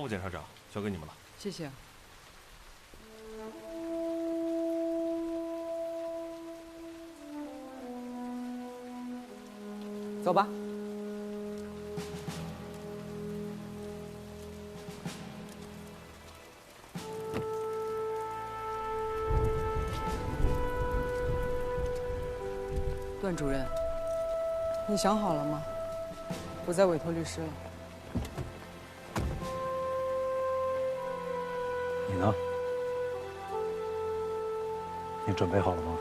务检察长，交给你们了。谢谢。走吧。段主任，你想好了吗？不再委托律师了。你呢？你准备好了吗？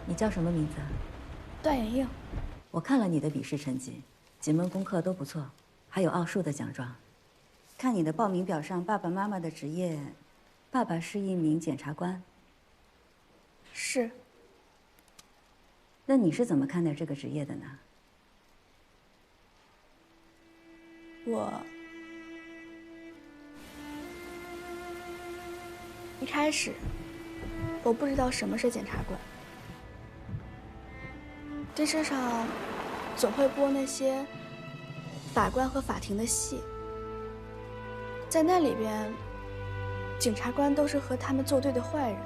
你叫什么名字？段妍映。我看了你的笔试成绩，几门功课都不错，还有奥数的奖状。看你的报名表上爸爸妈妈的职业，爸爸是一名检察官。是。那你是怎么看待这个职业的呢？我一开始我不知道什么是检察官。电视上总会播那些法官和法庭的戏，在那里边，检察官都是和他们作对的坏人。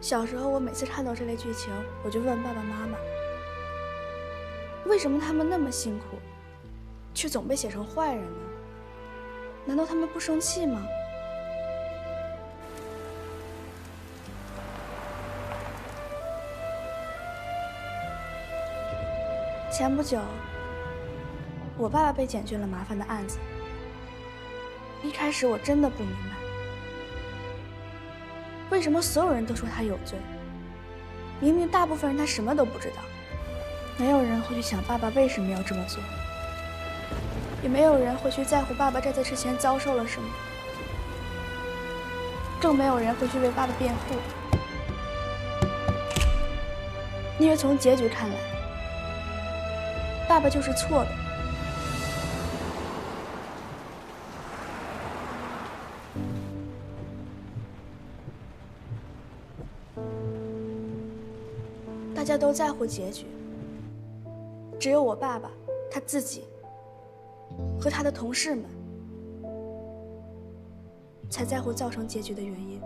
小时候，我每次看到这类剧情，我就问爸爸妈妈：为什么他们那么辛苦，却总被写成坏人呢？难道他们不生气吗？前不久，我爸爸被检举了麻烦的案子。一开始我真的不明白，为什么所有人都说他有罪，明明大部分人他什么都不知道。没有人会去想爸爸为什么要这么做，也没有人会去在乎爸爸在这之前遭受了什么，更没有人会去为爸爸辩护。因为从结局看来，爸爸就是错的。大家都在乎结局，只有我爸爸他自己和他的同事们才在乎造成结局的原因。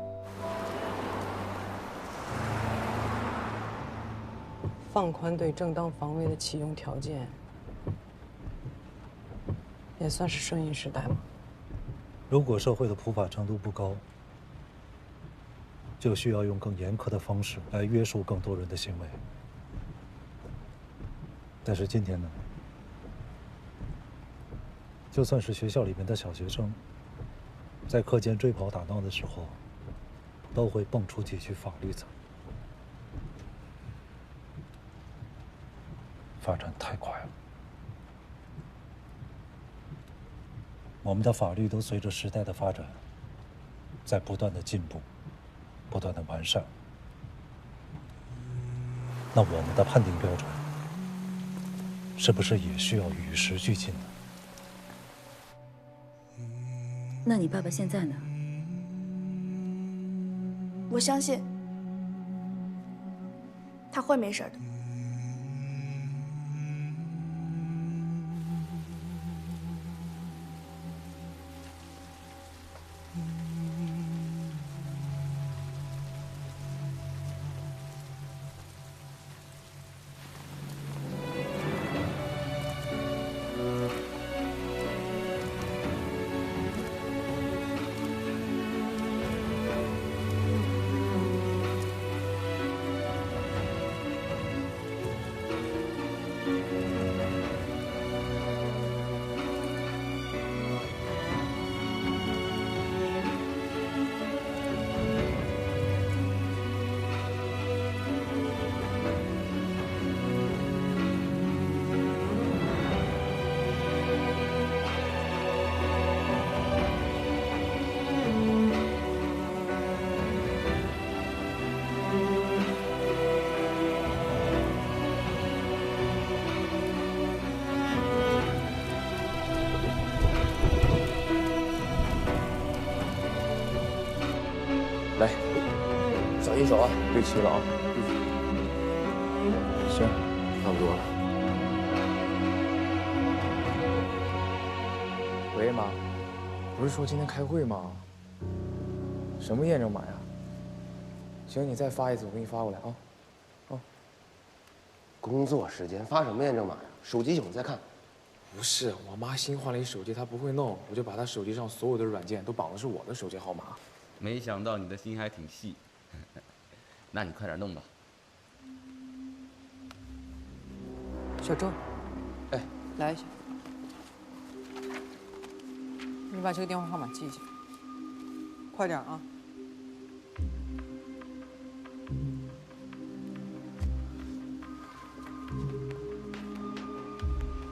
放宽对正当防卫的启用条件，也算是顺应时代吗？如果社会的普法程度不高，就需要用更严苛的方式来约束更多人的行为。但是今天呢，就算是学校里面的小学生，在课间追跑打闹的时候，都会蹦出几句法律词。发展太快了，我们的法律都随着时代的发展，在不断的进步，不断的完善。那我们的判定标准，是不是也需要与时俱进呢？那你爸爸现在呢？我相信他会没事的。走啊，对齐了啊。行，差不多了。喂，妈，不是说今天开会吗？什么验证码呀？行，你再发一次，我给你发过来啊。工作时间发什么验证码呀？手机我在看。不是，我妈新换了一手机，她不会弄，我就把她手机上所有的软件都绑的是我的手机号码。没想到你的心还挺细，那你快点弄吧。小周，哎，来一下，你把这个电话号码记下，快点啊！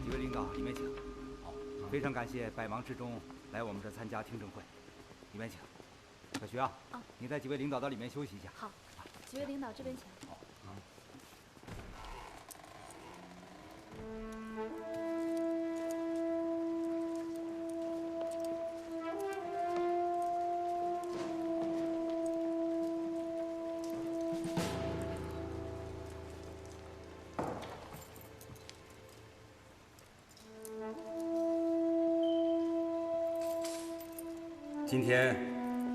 几位领导，里面请。好，非常感谢百忙之中来我们这参加听证会，里面请。小徐啊，你带几位领导到里面休息一下。好，几位领导这边请。好。今天，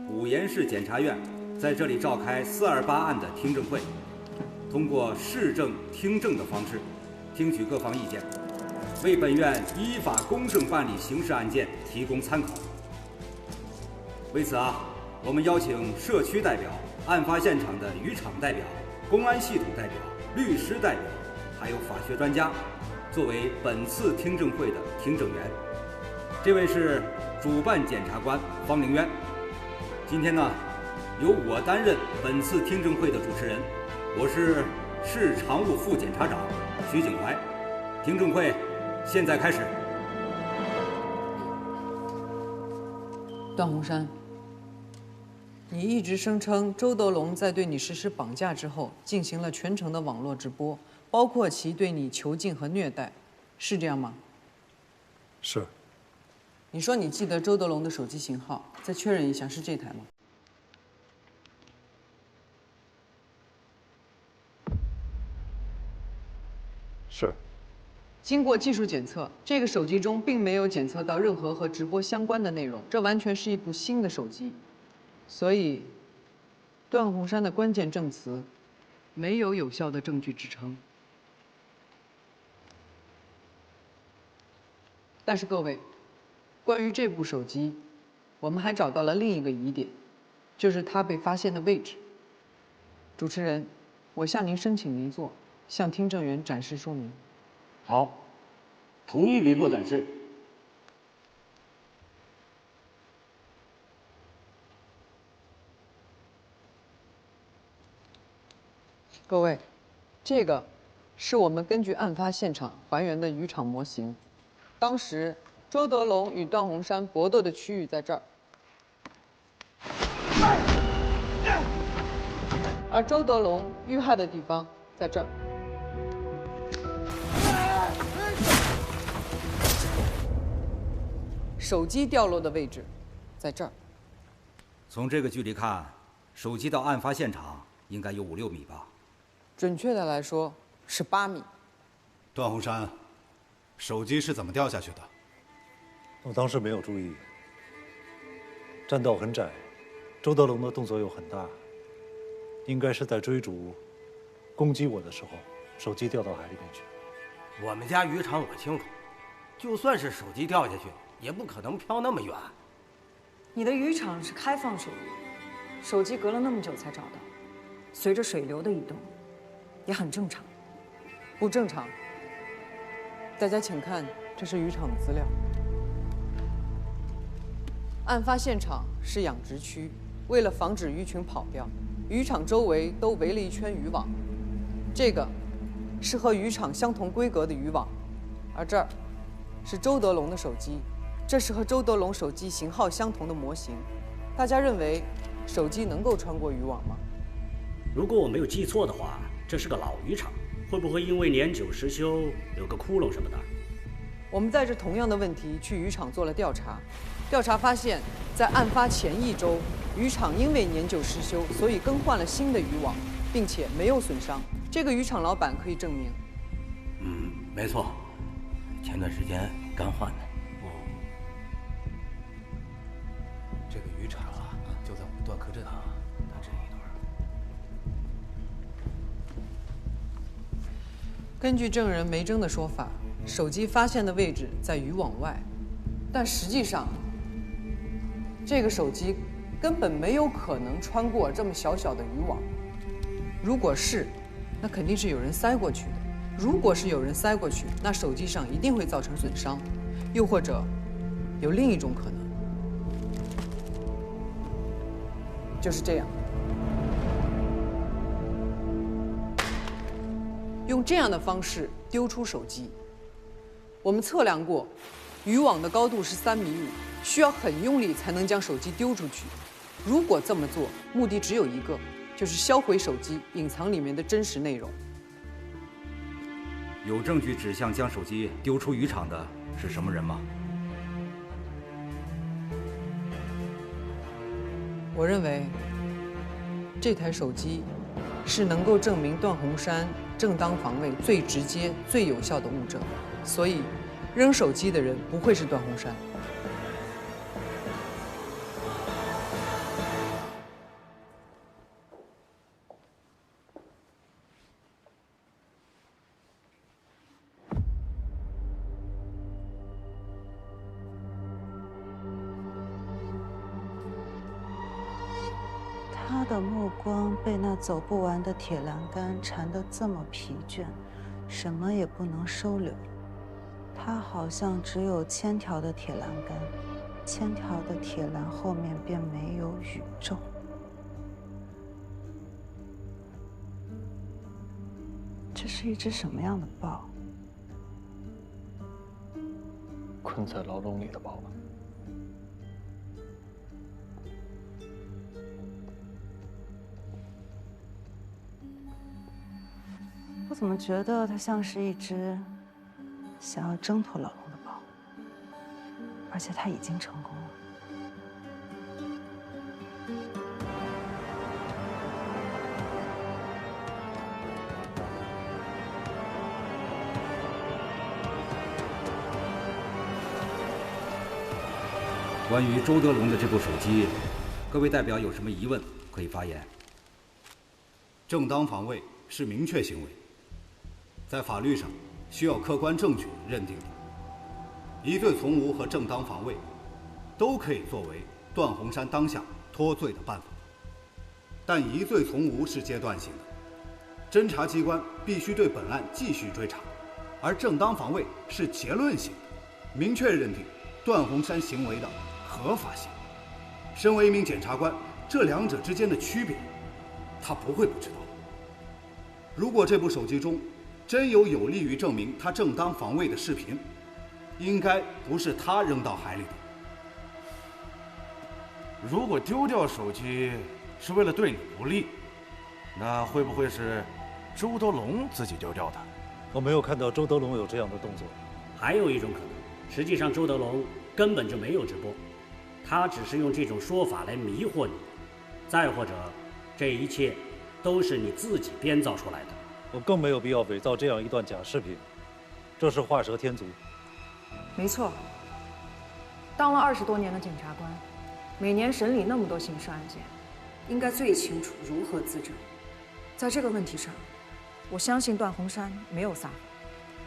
五盐市检察院在这里召开428案的听证会，通过视证听证的方式，听取各方意见，为本院依法公正办理刑事案件提供参考。为此我们邀请社区代表、案发现场的渔场代表、公安系统代表、律师代表，还有法学专家，作为本次听证会的听证员。这位是主办检察官方凌渊。今天由我担任本次听证会的主持人，我是市常务副检察长徐景怀。听证会现在开始。段洪山，你一直声称周德龙在对你实施绑架之后，进行了全程的网络直播，包括其对你囚禁和虐待，是这样吗？是。你说你记得周德龙的手机型号，再确认一下，是这台吗？是。经过技术检测，这个手机中并没有检测到任何和直播相关的内容，这完全是一部新的手机。所以，段洪山的关键证词没有有效的证据支撑。但是各位，关于这部手机，我们还找到了另一个疑点，就是它被发现的位置。主持人，我向您申请离座，向听证员展示说明。好，同意离座展示。各位，这个是我们根据案发现场还原的渔场模型。当时周德龙与段洪山搏斗的区域在这儿，而周德龙遇害的地方在这儿。手机掉落的位置在这儿。从这个距离看，手机到案发现场应该有5、6米吧？准确的来说是8米。段洪山，手机是怎么掉下去的？我当时没有注意，栈道很窄，周德龙的动作又很大，应该是在追逐、攻击我的时候，手机掉到海里面去。我们家渔场我清楚，就算是手机掉下去，也不可能飘那么远。你的渔场是开放水域，手机隔了那么久才找到，随着水流的移动，也很正常。不正常。大家请看，这是渔场的资料。案发现场是养殖区，为了防止鱼群跑掉，渔场周围都围了一圈渔网。这个是和渔场相同规格的渔网，而这儿是周德龙的手机，这是和周德龙手机型号相同的模型。大家认为手机能够穿过渔网吗？如果我没有记错的话，这是个老渔场，会不会因为年久失修有个窟窿什么的？我们带着同样的问题去渔场做了调查，调查发现，在案发前1周，渔场因为年久失修，所以更换了新的渔网，并且没有损伤。这个渔场老板可以证明。没错，前段时间刚换的。这个渔场啊，就在我们断科镇啊，大致一段。根据证人梅征的说法，手机发现的位置在渔网外，但实际上，这个手机根本没有可能穿过这么小小的渔网。如果是，那肯定是有人塞过去的。如果是有人塞过去，那手机上一定会造成损伤，又或者有另一种可能，就是这样，用这样的方式丢出手机。我们测量过，渔网的高度是3.5米，需要很用力才能将手机丢出去。如果这么做，目的只有一个，就是销毁手机，隐藏里面的真实内容。有证据指向将手机丢出渔场的是什么人吗？我认为，这台手机是能够证明段洪山正当防卫最直接、最有效的物证，所以扔手机的人不会是段洪山。他的目光被那走不完的铁栏杆缠得这么疲倦，什么也不能收留。他好像只有1000条的铁栏杆，1000条的铁栏后面便没有宇宙。这是一只什么样的豹？困在牢笼里的豹吧。我怎么觉得它像是一只想要挣脱牢笼的豹，而且它已经成功了。关于周德龙的这部手机，各位代表有什么疑问可以发言。正当防卫是明确行为，在法律上需要客观证据认定的。疑罪从无和正当防卫都可以作为段洪山当下脱罪的办法，但疑罪从无是阶段性的，侦查机关必须对本案继续追查，而正当防卫是结论性的，明确认定段洪山行为的合法性。身为一名检察官，这两者之间的区别，他不会不知道。如果这部手机中真有利于证明他正当防卫的视频，应该不是他扔到海里的。如果丢掉手机是为了对你不利，那会不会是周德龙自己丢掉的？我没有看到周德龙有这样的动作。还有一种可能，实际上周德龙根本就没有直播，他只是用这种说法来迷惑你。再或者，这一切都是你自己编造出来的。我更没有必要伪造这样一段假视频，这是画蛇添足。没错，当了20多年的检察官，每年审理那么多刑事案件，应该最清楚如何自证。在这个问题上，我相信段洪山没有撒谎。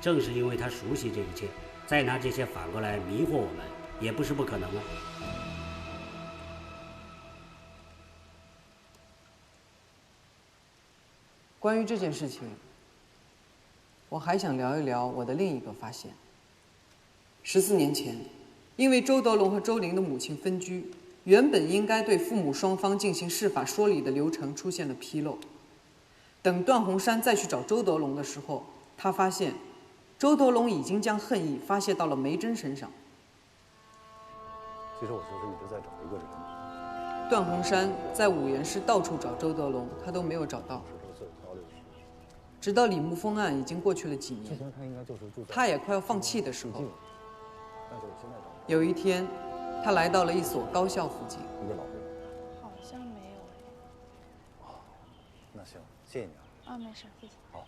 正是因为他熟悉这一切，再拿这些反过来迷惑我们，也不是不可能啊。关于这件事情，我还想聊一聊我的另一个发现。14年前，因为周德龙和周玲的母亲分居，原本应该对父母双方进行司法说理的流程出现了纰漏。等段洪山再去找周德龙的时候，他发现周德龙已经将恨意发泄到了梅珍身上。其实我就是一直在找一个人。段洪山在五原市到处找周德龙，他都没有找到。直到李沐风案已经过去了几年，他也快要放弃的时候，有一天，他来到了一所高校附近。好像没有哎。那行，谢谢你啊。啊，没事，谢谢。好。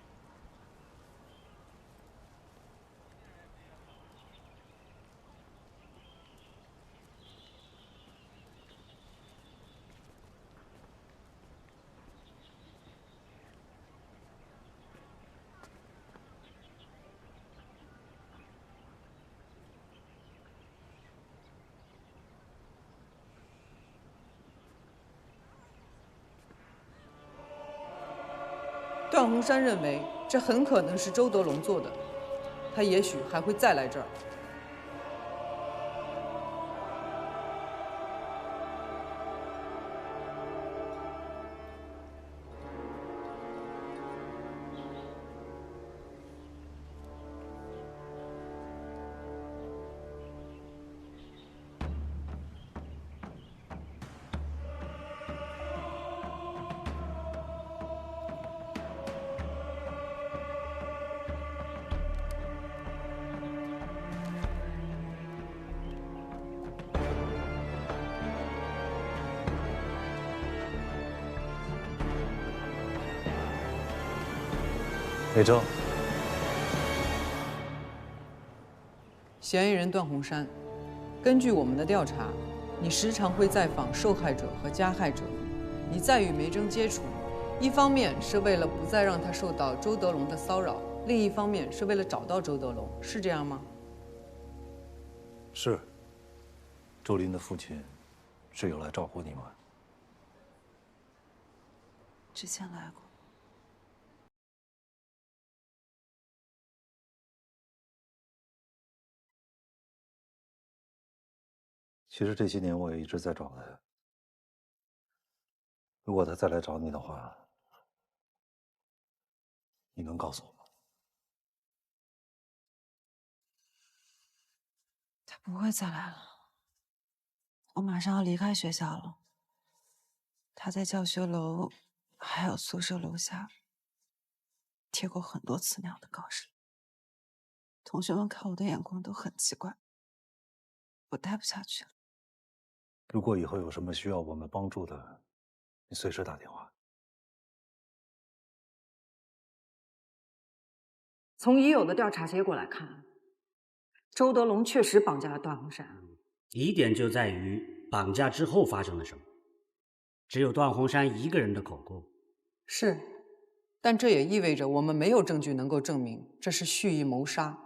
段鸿山认为，这很可能是周德龙做的，他也许还会再来这儿。魏征，嫌疑人段鸿山，根据我们的调查，你时常会再访受害者和加害者，你再与梅征接触，一方面是为了不再让他受到周德龙的骚扰，另一方面是为了找到周德龙，是这样吗？是。周林的父亲是有来照顾你们。之前来过。其实这些年我也一直在找他。如果他再来找你的话，你能告诉我吗？他不会再来了。我马上要离开学校了。他在教学楼还有宿舍楼下贴过很多次那样的告示。同学们看我的眼光都很奇怪，我待不下去了。如果以后有什么需要我们帮助的，你随时打电话。从已有的调查结果来看，周德龙确实绑架了段鸿山。疑点就在于绑架之后发生了什么。只有段鸿山一个人的口供。是，但这也意味着我们没有证据能够证明这是蓄意谋杀。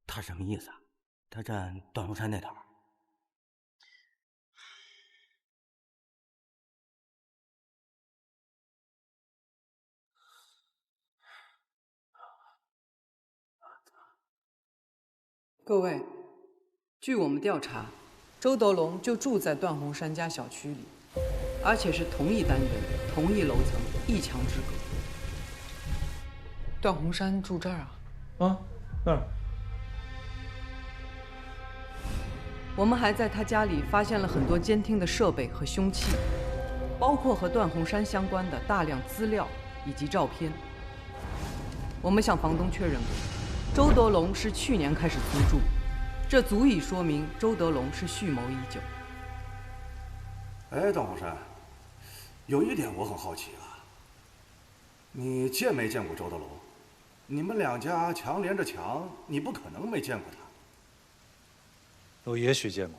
他什么意思啊？他站段鸿山那头。各位，据我们调查，周德龙就住在段鸿山家小区里，而且是同一单元、同一楼层，一墙之隔。段鸿山住这儿啊？啊，那儿。我们还在他家里发现了很多监听的设备和凶器，包括和段鸿山相关的大量资料以及照片。我们向房东确认过，周德龙是去年开始租住，这足以说明周德龙是蓄谋已久。哎，段鸿山，有一点我很好奇啊，你见没见过周德龙？你们两家墙连着墙，你不可能没见过他。我也许见过。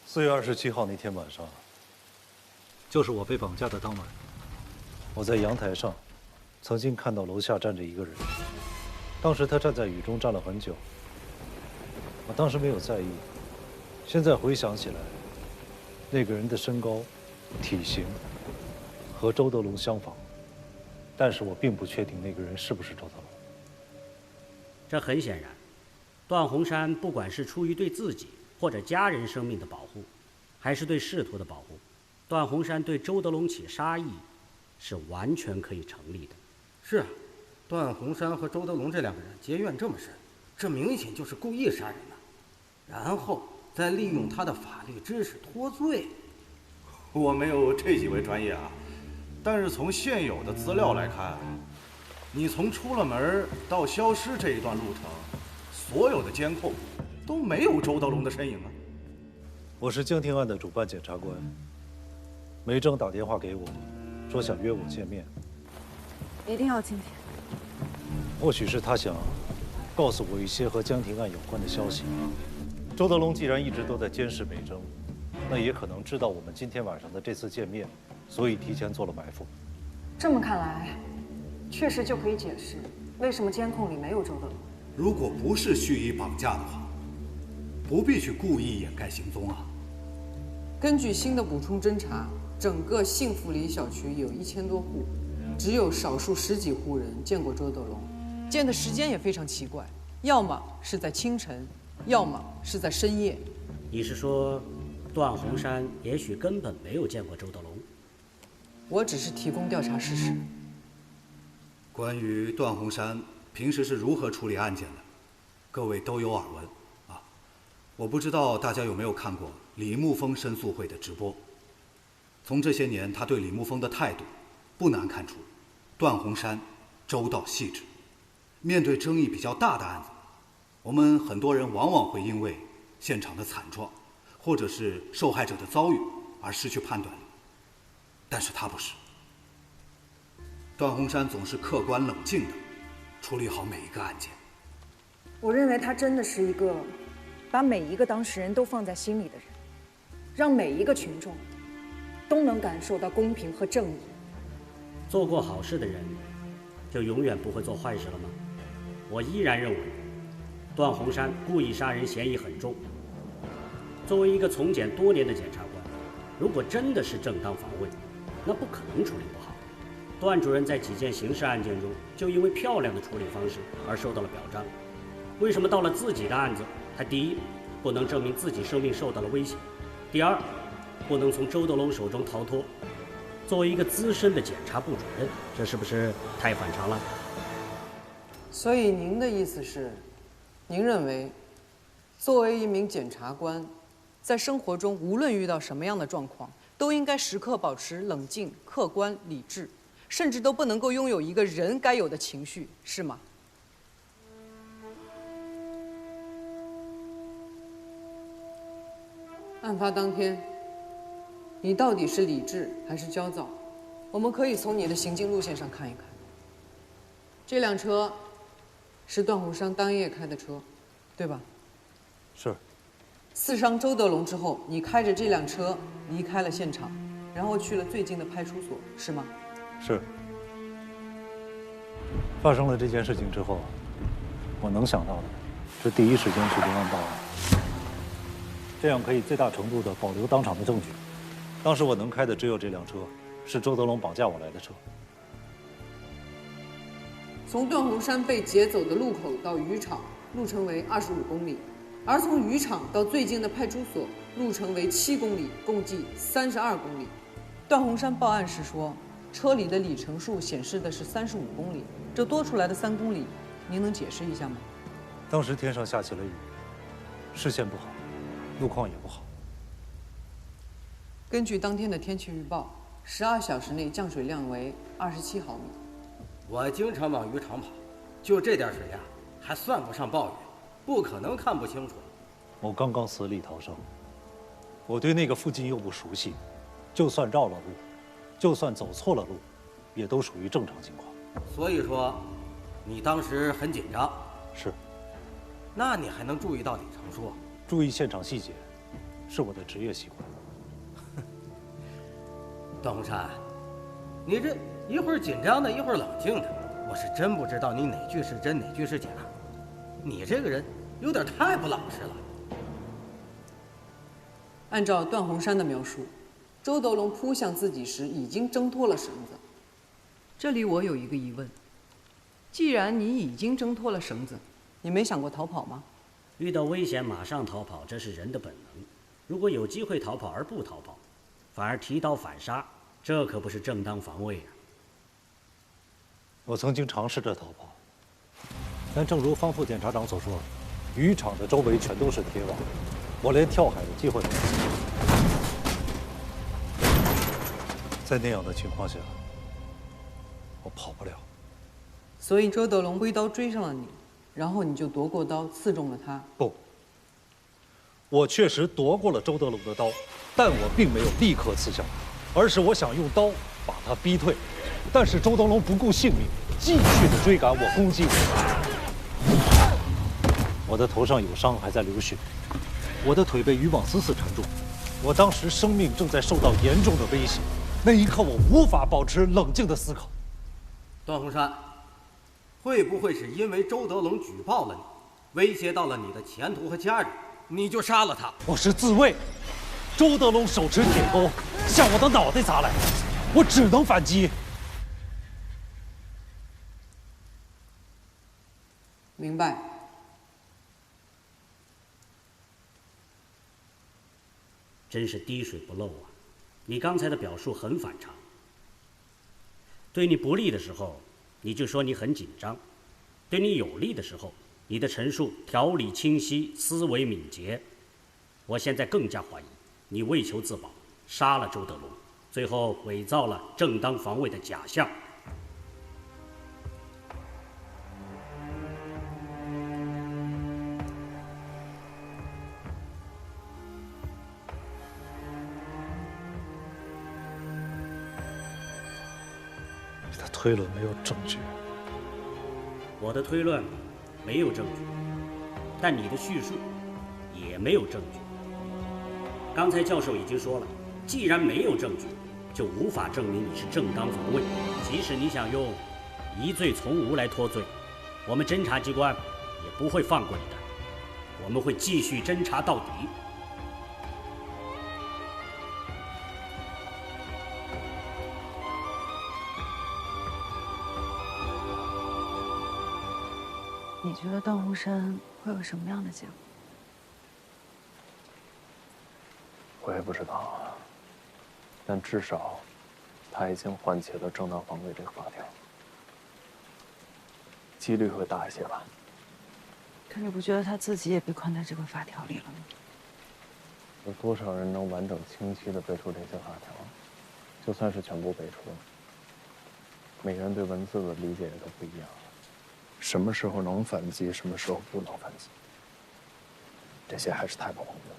4月27号那天晚上，就是我被绑架的当晚，我在阳台上曾经看到楼下站着一个人。当时他站在雨中站了很久，我当时没有在意。现在回想起来，那个人的身高、体型和周德龙相仿，但是我并不确定那个人是不是周德龙。这很显然，段鸿山不管是出于对自己或者家人生命的保护，还是对仕途的保护，段鸿山对周德龙起杀意是完全可以成立的。是啊，段鸿山和周德龙这两个人结怨这么深，这明显就是故意杀人呐，然后再利用他的法律知识脱罪。我没有这几位专业啊，但是从现有的资料来看，你从出了门到消失这一段路程，所有的监控都没有周德龙的身影啊。我是江庭案的主办检察官，梅正打电话给我，说想约我见面。一定要今天？或许是他想告诉我一些和江庭案有关的消息。周德龙既然一直都在监视梅正，那也可能知道我们今天晚上的这次见面，所以提前做了埋伏。这么看来，确实就可以解释为什么监控里没有周德龙。如果不是蓄意绑架的话，不必去故意掩盖行踪啊。根据新的补充侦查，整个幸福里小区有1000多户，只有少数10几户人见过周德龙，见的时间也非常奇怪，要么是在清晨，要么是在深夜。你是说，段洪山也许根本没有见过周德龙？我只是提供调查事实。关于段洪山平时是如何处理案件的，各位都有耳闻啊。我不知道大家有没有看过李沐风申诉会的直播。从这些年他对李沐风的态度，不难看出，段洪山周到细致。面对争议比较大的案子，我们很多人往往会因为现场的惨状，或者是受害者的遭遇而失去判断力。但是他不是，段洪山总是客观冷静地处理好每一个案件。我认为他真的是一个把每一个当事人都放在心里的人，让每一个群众都能感受到公平和正义。做过好事的人，就永远不会做坏事了吗？我依然认为，段洪山故意杀人嫌疑很重。作为一个从检多年的检察官，如果真的是正当防卫，那不可能处理不好。段主任在几件刑事案件中，就因为漂亮的处理方式而受到了表彰。为什么到了自己的案子，他第一不能证明自己生命受到了威胁，第二不能从周德龙手中逃脱？作为一个资深的检察部主任，这是不是太反常了？所以您的意思是，您认为，作为一名检察官，在生活中无论遇到什么样的状况，都应该时刻保持冷静、客观、理智，甚至都不能够拥有一个人该有的情绪，是吗？案发当天，你到底是理智还是焦躁？我们可以从你的行进路线上看一看。这辆车是段洪山当夜开的车，对吧？是。刺伤周德龙之后，你开着这辆车离开了现场，然后去了最近的派出所，是吗？是。发生了这件事情之后，我能想到的是第一时间去公安报案，这样可以最大程度地保留当场的证据。当时我能开的只有这辆车，是周德龙绑架我来的车。从段洪山被劫走的路口到渔场，路程为25公里。而从渔场到最近的派出所，路程为7公里，共计32公里。段洪山报案时说，车里的里程数显示的是35公里，这多出来的3公里，您能解释一下吗？当时天上下起了雨，视线不好，路况也不好。根据当天的天气预报，12小时内降水量为27毫米。我经常往渔场跑，就这点水呀，还算不上暴雨。不可能看不清楚。我刚刚死里逃生，我对那个附近又不熟悉，就算绕了路，就算走错了路，也都属于正常情况。所以说，你当时很紧张。是。那你还能注意到里程数？注意现场细节，是我的职业习惯。段洪山，你这一会儿紧张的，一会儿冷静的，我是真不知道你哪句是真，哪句是假。你这个人有点太不老实了。按照段洪山的描述，周德龙扑向自己时已经挣脱了绳子。这里我有一个疑问：既然你已经挣脱了绳子，你没想过逃跑吗？遇到危险马上逃跑，这是人的本能。如果有机会逃跑而不逃跑，反而提刀反杀，这可不是正当防卫啊！我曾经尝试着逃跑。但正如方副检察长所说，渔场的周围全都是铁网，我连跳海的机会都没有。在那样的情况下，我跑不了。所以周德龙挥刀追上了你，然后你就夺过刀刺中了他。不，我确实夺过了周德龙的刀，但我并没有立刻刺向他，而是我想用刀把他逼退。但是周德龙不顾性命，继续的追赶我，攻击我。我的头上有伤，还在流血，我的腿被渔网死死缠住。我当时生命正在受到严重的威胁，那一刻我无法保持冷静的思考。段洪山，会不会是因为周德龙举报了你，威胁到了你的前途和家人，你就杀了他？我是自卫。周德龙手持铁钩向我的脑袋砸来，我只能反击。明白。真是滴水不漏啊！你刚才的表述很反常。对你不利的时候，你就说你很紧张；对你有利的时候，你的陈述条理清晰，思维敏捷。我现在更加怀疑你为求自保，杀了周德龙，最后伪造了正当防卫的假象。你的推论没有证据。我的推论没有证据，但你的叙述也没有证据。刚才教授已经说了，既然没有证据，就无法证明你是正当防卫。即使你想用疑罪从无来脱罪，我们侦查机关也不会放过你的，我们会继续侦查到底。你觉得段洪山会有什么样的结果？我也不知道，但至少，他已经唤起了正当防卫这个法条，几率会大一些吧。可你不觉得他自己也被困在这个法条里了吗？有多少人能完整清晰地背出这些法条？就算是全部背出，每个人对文字的理解也都不一样。什么时候能反击，什么时候不能反击，这些还是太模糊了。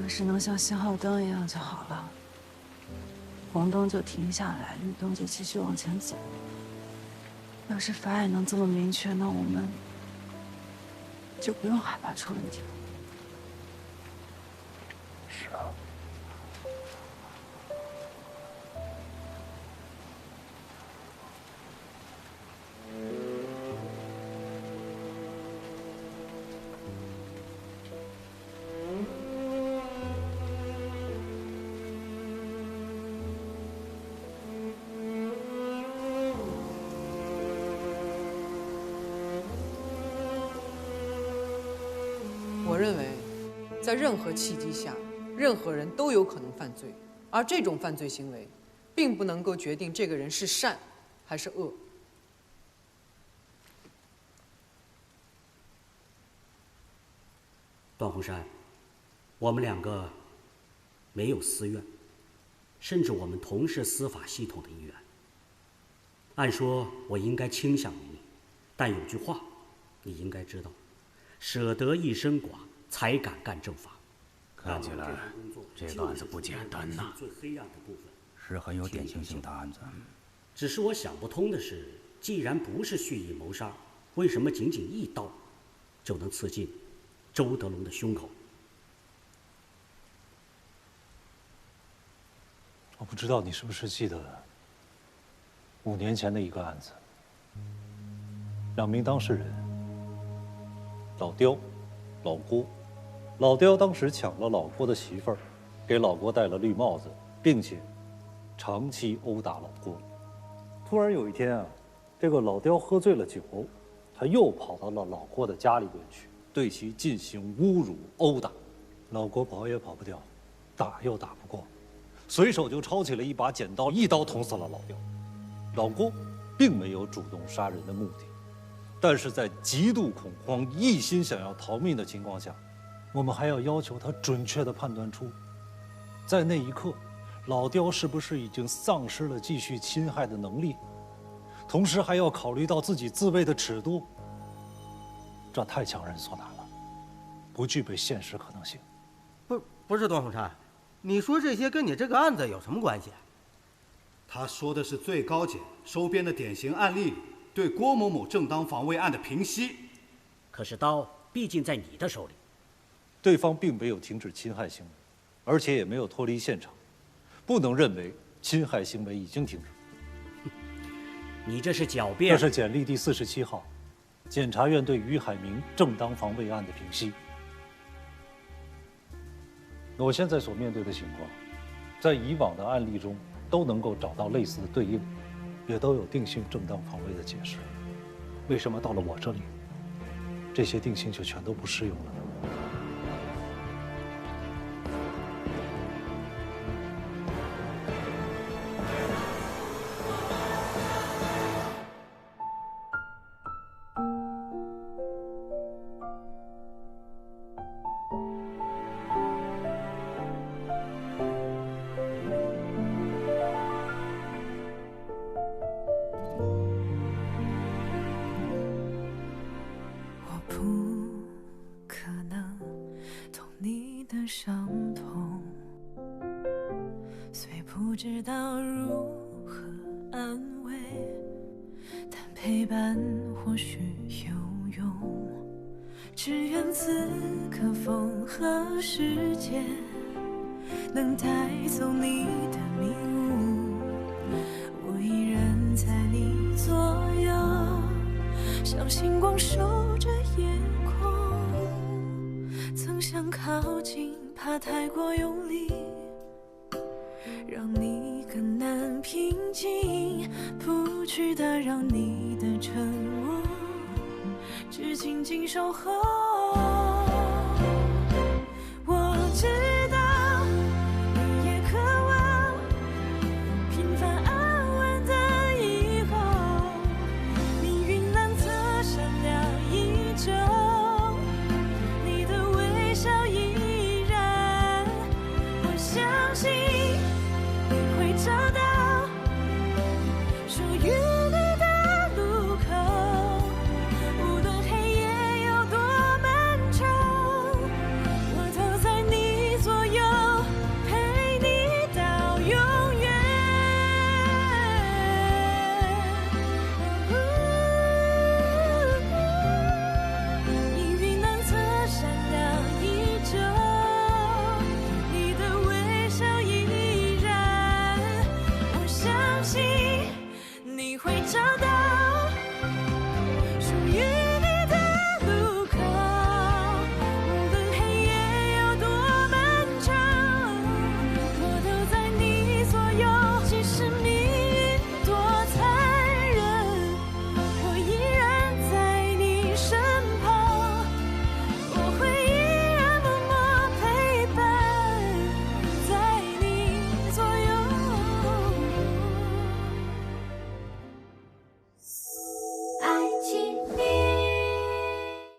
要是能像信号灯一样就好了，红灯就停下来，绿灯就继续往前走。要是法也能这么明确，那我们就不用害怕出问题了。是啊。我认为，在任何契机下，任何人都有可能犯罪，而这种犯罪行为，并不能够决定这个人是善还是恶。段洪山，我们两个没有私怨，甚至我们同是司法系统的一员。按说我应该倾向于你，但有句话，你应该知道：舍得一身剐，才敢干正法。看起来这个案子不简单呐，最黑暗的部分是很有典型性的案子。只是我想不通的是，既然不是蓄意谋杀，为什么仅仅一刀就能刺进周德龙的胸口？我不知道你是不是记得5年前的一个案子，2名当事人，老刁、老郭。老刁当时抢了老郭的媳妇儿，给老郭戴了绿帽子，并且长期殴打老郭。突然有一天啊，这个老刁喝醉了酒，他又跑到了老郭的家里边去，对其进行侮辱、殴打。老郭跑也跑不掉，打又打不过，随手就抄起了一把剪刀，一刀捅死了老刁。老郭并没有主动杀人的目的，但是在极度恐慌、一心想要逃命的情况下，我们还要求他准确地判断出，在那一刻，老刁是不是已经丧失了继续侵害的能力？同时还要考虑到自己自卫的尺度，这太强人所难了，不具备现实可能性。不是段洪山，你说这些跟你这个案子有什么关系？他说的是最高检收编的典型案例里对郭某某正当防卫案的平息。可是刀毕竟在你的手里，对方并没有停止侵害行为，而且也没有脱离现场，不能认为侵害行为已经停止。你这是狡辩。这是简历第47号，检察院对于海明正当防卫案的评析。我现在所面对的情况，在以往的案例中都能够找到类似的对应，也都有定性正当防卫的解释。为什么到了我这里，这些定性就全都不适用了呢？伤痛，虽不知道如何安慰，但陪伴或许有用。只愿此刻风和世界能带走你的迷雾，我依然在你左右，像星光守着夜空。曾想靠近，怕太过用力，让你更难平静，不去打扰你的沉默，只紧紧守候。